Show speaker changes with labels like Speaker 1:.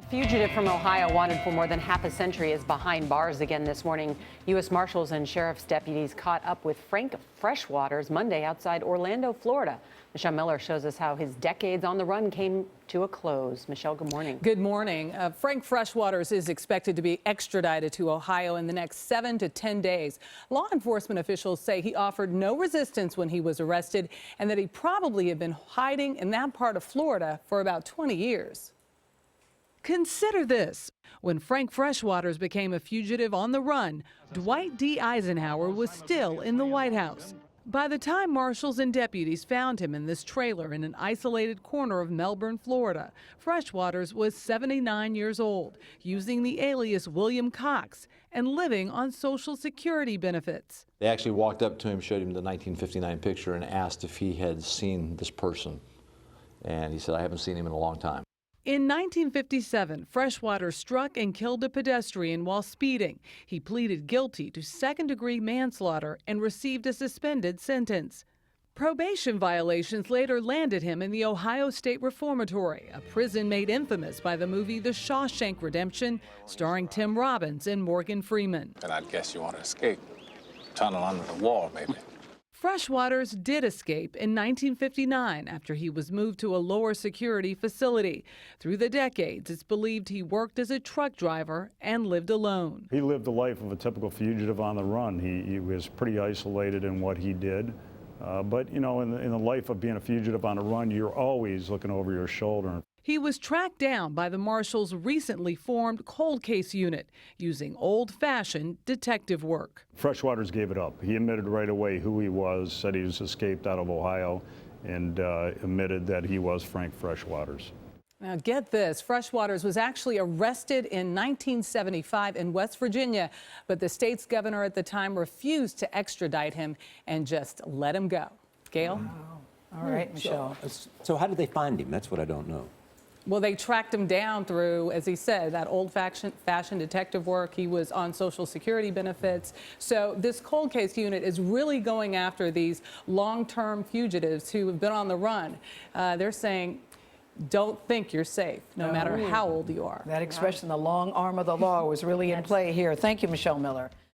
Speaker 1: Fugitive from Ohio, wanted for more than half a century, is behind bars again this morning. U.S. Marshals and Sheriff's deputies caught up with Frank Freshwaters Monday outside Orlando, Florida. Michelle Miller shows us how his decades on the run came to a close. Michelle, good morning.
Speaker 2: Good morning. Frank Freshwaters is expected to be extradited to Ohio in the next 7 to 10 days. Law enforcement officials say he offered no resistance when he was arrested and that he probably had been hiding in that part of Florida for about 20 years. Consider this. When Frank Freshwaters became a fugitive on the run, Dwight D. Eisenhower was still in the White House. By the time marshals and deputies found him in this trailer in an isolated corner of Melbourne, Florida, Freshwaters was 79 years old, using the alias William Cox and living on Social Security benefits.
Speaker 3: They actually walked up to him, showed him the 1959 picture, and asked if he had seen this person. And he said, "I haven't seen him in a long time."
Speaker 2: In 1957, Freshwaters struck and killed a pedestrian while speeding. He pleaded guilty to second-degree manslaughter and received a suspended sentence. Probation violations later landed him in the Ohio State Reformatory, a prison made infamous by the movie The Shawshank Redemption, starring Tim Robbins and Morgan Freeman.
Speaker 4: And I guess you want to escape. Tunnel under the wall, maybe.
Speaker 2: Freshwaters did escape in 1959 after he was moved to a lower security facility. Through the decades, it's believed he worked as a truck driver and lived alone.
Speaker 5: He lived the life of a typical fugitive on the run. He was pretty isolated in what he did. But, you know, in the life of being a fugitive on the run, you're always looking over your shoulder.
Speaker 2: He was tracked down by the Marshals' recently formed cold case unit using old-fashioned detective work.
Speaker 5: Freshwaters gave it up. He admitted right away who he was, said he was escaped out of Ohio, and admitted that he was Frank Freshwaters.
Speaker 2: Now get this, Freshwaters was actually arrested in 1975 in West Virginia, but the state's governor at the time refused to extradite him and just let him go. Gail?
Speaker 6: Wow. All right, Michelle.
Speaker 7: So how did they find him? That's what I don't know.
Speaker 2: Well, they tracked him down through, as he said, that old-fashioned detective work. He was on Social Security benefits. So this cold case unit is really going after these long-term fugitives who have been on the run. They're saying, don't think you're safe, no matter how old you are.
Speaker 6: That expression, the long arm of the law, was really in play here. Thank you, Michelle Miller.